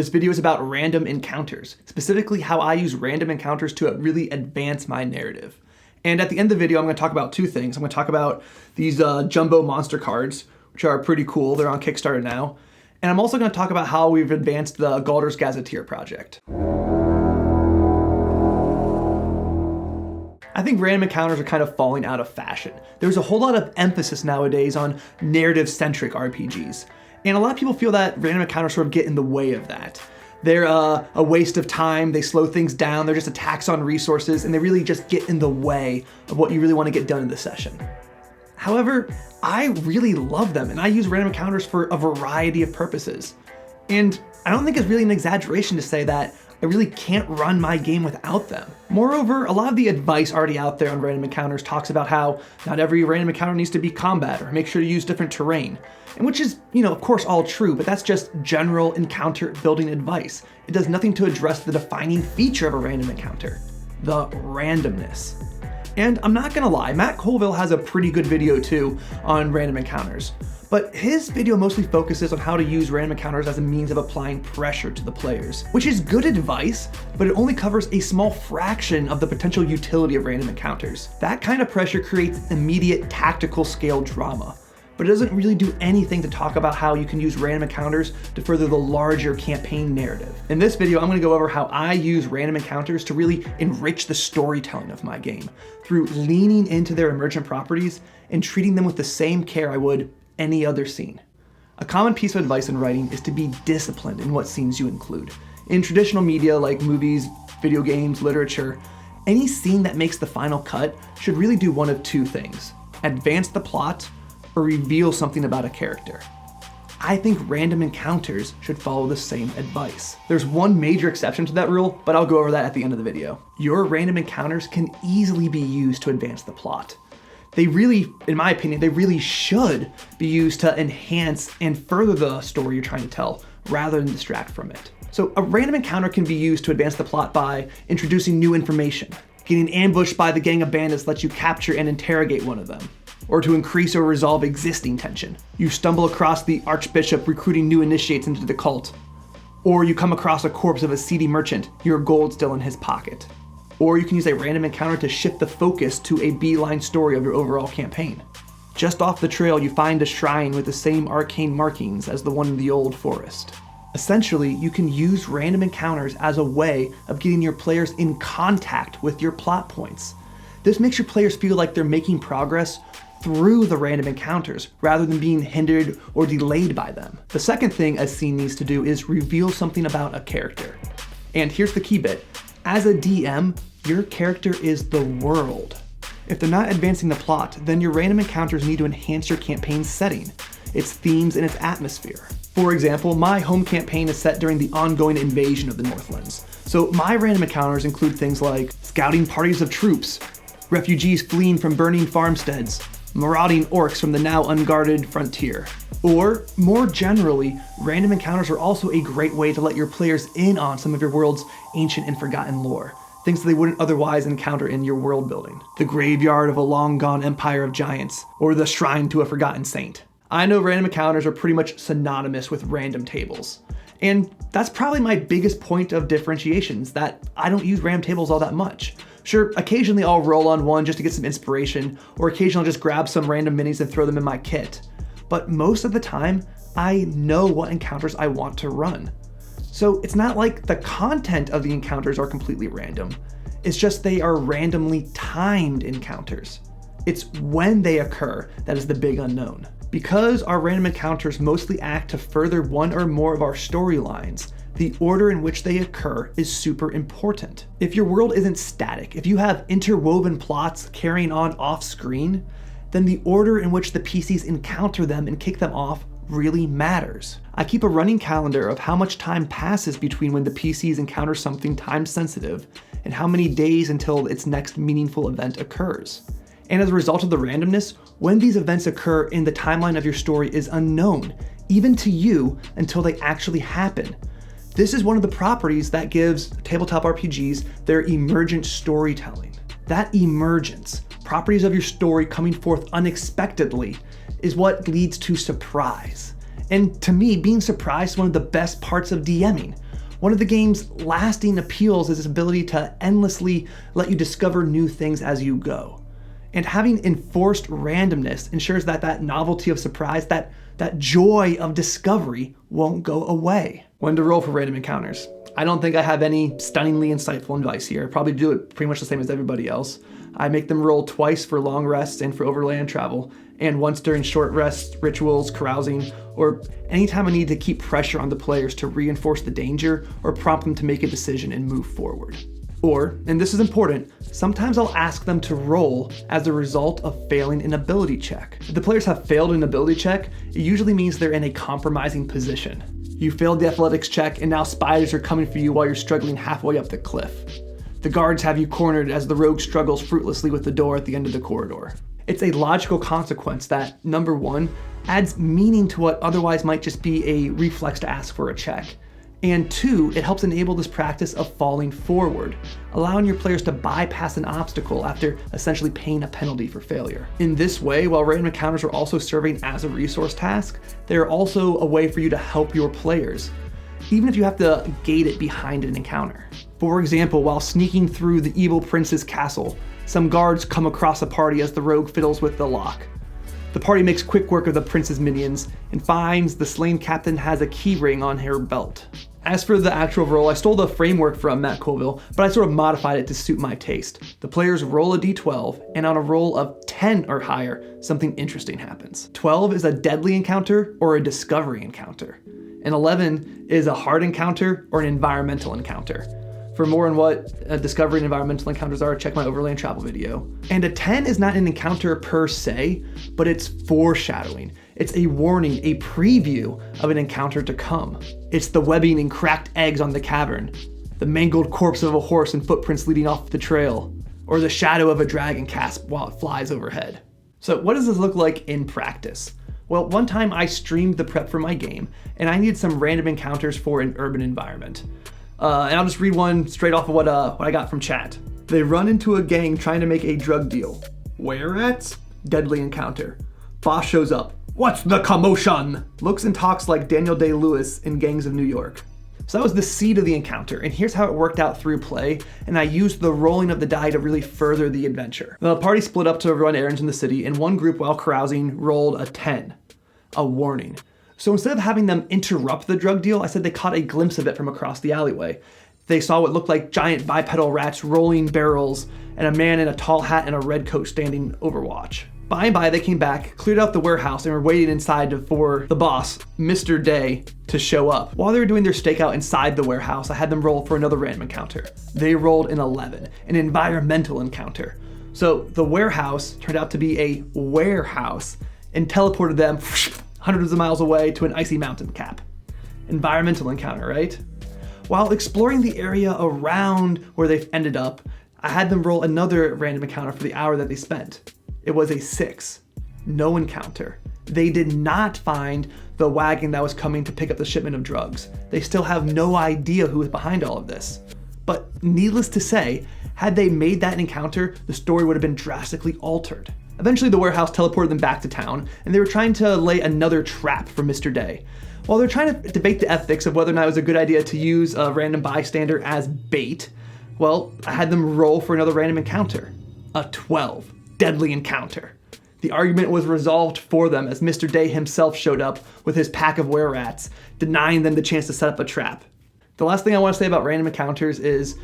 This video is about random encounters, specifically how I use random encounters to really advance my narrative. And at the end of the video, I'm going to talk about two things. I'm going to talk about these jumbo monster cards, which are pretty cool. They're on Kickstarter now. And I'm also going to talk about how we've advanced the Galder's Gazetteer project. I think random encounters are kind of falling out of fashion. There's a whole lot of emphasis nowadays on narrative-centric RPGs. And a lot of people feel that random encounters sort of get in the way of that. They're a waste of time, they slow things down, they're just a tax on resources, and they really just get in the way of what you really want to get done in the session. However, I really love them, and I use random encounters for a variety of purposes. And I don't think it's really an exaggeration to say that I really can't run my game without them. Moreover, a lot of the advice already out there on random encounters talks about how not every random encounter needs to be combat or make sure to use different terrain. And which is, of course all true, but that's just general encounter building advice. It does nothing to address the defining feature of a random encounter, the randomness. And I'm not gonna lie, Matt Colville has a pretty good video too on random encounters. But his video mostly focuses on how to use random encounters as a means of applying pressure to the players, which is good advice, but it only covers a small fraction of the potential utility of random encounters. That kind of pressure creates immediate tactical scale drama, but it doesn't really do anything to talk about how you can use random encounters to further the larger campaign narrative. In this video, I'm gonna go over how I use random encounters to really enrich the storytelling of my game through leaning into their emergent properties and treating them with the same care I would any other scene. A common piece of advice in writing is to be disciplined in what scenes you include. In traditional media like movies, video games, literature, any scene that makes the final cut should really do one of two things: advance the plot or reveal something about a character. I think random encounters should follow the same advice. There's one major exception to that rule, but I'll go over that at the end of the video. Your random encounters can easily be used to advance the plot. They really, in my opinion, they really should be used to enhance and further the story you're trying to tell, rather than distract from it. So a random encounter can be used to advance the plot by introducing new information. Getting ambushed by the gang of bandits lets you capture and interrogate one of them. Or to increase or resolve existing tension. You stumble across the Archbishop recruiting new initiates into the cult. Or you come across a corpse of a seedy merchant, your gold still in his pocket. Or you can use a random encounter to shift the focus to a beeline story of your overall campaign. Just off the trail, you find a shrine with the same arcane markings as the one in the old forest. Essentially, you can use random encounters as a way of getting your players in contact with your plot points. This makes your players feel like they're making progress through the random encounters, rather than being hindered or delayed by them. The second thing a scene needs to do is reveal something about a character. And here's the key bit. As a DM, your character is the world. If they're not advancing the plot, then your random encounters need to enhance your campaign's setting, its themes, and its atmosphere. For example, my home campaign is set during the ongoing invasion of the Northlands. So my random encounters include things like scouting parties of troops, refugees fleeing from burning farmsteads, marauding orcs from the now unguarded frontier. Or, more generally, random encounters are also a great way to let your players in on some of your world's ancient and forgotten lore. Things that they wouldn't otherwise encounter in your world building. The graveyard of a long-gone empire of giants, or the shrine to a forgotten saint. I know random encounters are pretty much synonymous with random tables. And that's probably my biggest point of differentiation, is that I don't use random tables all that much. Sure, occasionally I'll roll on one just to get some inspiration, or occasionally I'll just grab some random minis and throw them in my kit. But most of the time, I know what encounters I want to run. So it's not like the content of the encounters are completely random. It's just they are randomly timed encounters. It's when they occur that is the big unknown. Because our random encounters mostly act to further one or more of our storylines, the order in which they occur is super important. If your world isn't static, if you have interwoven plots carrying on off screen, then the order in which the PCs encounter them and kick them off really matters. I keep a running calendar of how much time passes between when the PCs encounter something time sensitive and how many days until its next meaningful event occurs. And as a result of the randomness, when these events occur in the timeline of your story is unknown, even to you, until they actually happen. This is one of the properties that gives tabletop RPGs their emergent storytelling. That emergence, properties of your story coming forth unexpectedly, is what leads to surprise. And to me, being surprised is one of the best parts of DMing. One of the game's lasting appeals is its ability to endlessly let you discover new things as you go. And having enforced randomness ensures that that novelty of surprise, that joy of discovery won't go away. When to roll for random encounters. I don't think I have any stunningly insightful advice here. I probably do it pretty much the same as everybody else. I make them roll twice for long rests and for overland travel, and once during short rests, rituals, carousing, or anytime I need to keep pressure on the players to reinforce the danger or prompt them to make a decision and move forward. Or, and this is important, sometimes I'll ask them to roll as a result of failing an ability check. If the players have failed an ability check, it usually means they're in a compromising position. You failed the athletics check and now spiders are coming for you while you're struggling halfway up the cliff. The guards have you cornered as the rogue struggles fruitlessly with the door at the end of the corridor. It's a logical consequence that, number one, adds meaning to what otherwise might just be a reflex to ask for a check. And two, it helps enable this practice of falling forward, allowing your players to bypass an obstacle after essentially paying a penalty for failure. In this way, while random encounters are also serving as a resource task, they are also a way for you to help your players, even if you have to gate it behind an encounter. For example, while sneaking through the evil prince's castle, some guards come across a party as the rogue fiddles with the lock. The party makes quick work of the prince's minions and finds the slain captain has a key ring on her belt. As for the actual roll, I stole the framework from Matt Colville, but I sort of modified it to suit my taste. The players roll a d12, and on a roll of 10 or higher, something interesting happens. 12 is a deadly encounter or a discovery encounter, and 11 is a hard encounter or an environmental encounter. For more on what discovery and environmental encounters are, check my overland travel video. And a 10 is not an encounter per se, but it's foreshadowing. It's a warning, a preview of an encounter to come. It's the webbing and cracked eggs on the cavern, the mangled corpse of a horse and footprints leading off the trail, or the shadow of a dragon cast while it flies overhead. So what does this look like in practice? Well, one time I streamed the prep for my game, and I needed some random encounters for an urban environment. And I'll just read one straight off of what I got from chat. They run into a gang trying to make a drug deal. Where at? Deadly encounter. Boss shows up. What's the commotion? Looks and talks like Daniel Day-Lewis in Gangs of New York. So that was the seed of the encounter, and here's how it worked out through play, and I used the rolling of the die to really further the adventure. The party split up to run errands in the city, and one group, while carousing, rolled a 10. A warning. So instead of having them interrupt the drug deal, I said they caught a glimpse of it from across the alleyway. They saw what looked like giant bipedal rats rolling barrels and a man in a tall hat and a red coat standing overwatch. By and by, they came back, cleared out the warehouse, and were waiting inside for the boss, Mr. Day, to show up. While they were doing their stakeout inside the warehouse, I had them roll for another random encounter. They rolled an 11, an environmental encounter. So the warehouse turned out to be a warehouse and teleported them hundreds of miles away to an icy mountain cap. Environmental encounter, right? While exploring the area around where they've ended up, I had them roll another random encounter for the hour that they spent. It was a 6. No encounter. They did not find the wagon that was coming to pick up the shipment of drugs. They still have no idea who was behind all of this. But needless to say, had they made that encounter, the story would have been drastically altered. Eventually, the warehouse teleported them back to town, and they were trying to lay another trap for Mr. Day. While they're trying to debate the ethics of whether or not it was a good idea to use a random bystander as bait, well, I had them roll for another random encounter. A 12. Deadly encounter. The argument was resolved for them as Mr. Day himself showed up with his pack of were-rats, denying them the chance to set up a trap. The last thing I want to say about random encounters is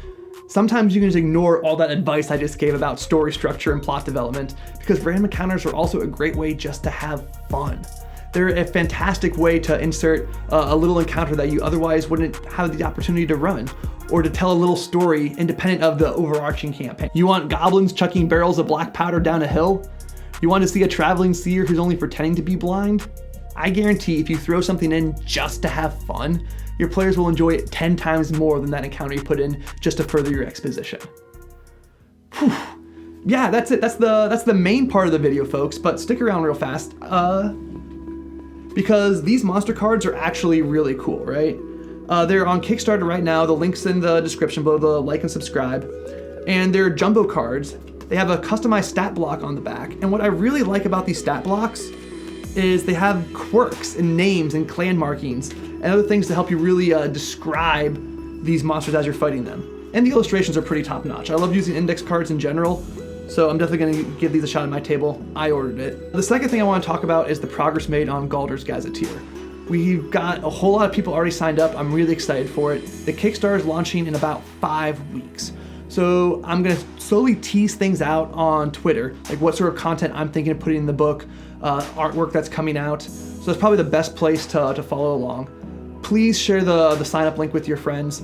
sometimes you can just ignore all that advice I just gave about story structure and plot development, because random encounters are also a great way just to have fun. They're a fantastic way to insert a little encounter that you otherwise wouldn't have the opportunity to run, or to tell a little story independent of the overarching campaign. You want goblins chucking barrels of black powder down a hill? You want to see a traveling seer who's only pretending to be blind? I guarantee if you throw something in just to have fun, your players will enjoy it 10 times more than that encounter you put in just to further your exposition. Whew. Yeah, that's it. That's the main part of the video, folks, but stick around real fast. Because these monster cards are actually really cool, right? They're on Kickstarter right now. The link's in the description below, the like and subscribe. And they're jumbo cards. They have a customized stat block on the back. And what I really like about these stat blocks is they have quirks and names and clan markings and other things to help you really describe these monsters as you're fighting them. And the illustrations are pretty top notch. I love using index cards in general, so I'm definitely going to give these a shot at my table. I ordered it. The second thing I want to talk about is the progress made on Galder's Gazetteer. We've got a whole lot of people already signed up. I'm really excited for it. The Kickstarter is launching in about 5 weeks. So I'm gonna slowly tease things out on Twitter, like what sort of content I'm thinking of putting in the book, artwork that's coming out. So it's probably the best place to follow along. Please share the sign up link with your friends.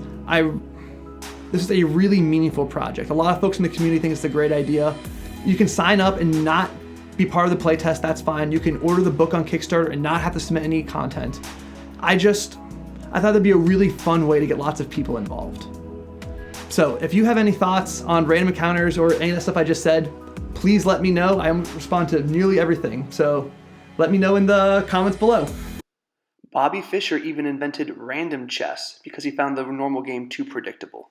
This is a really meaningful project. A lot of folks in the community think it's a great idea. You can sign up and not be part of the playtest, that's fine. You can order the book on Kickstarter and not have to submit any content. I thought that'd be a really fun way to get lots of people involved. So if you have any thoughts on random encounters or any of the stuff I just said, please let me know. I respond to nearly everything, so let me know in the comments below. Bobby Fischer even invented random chess because he found the normal game too predictable.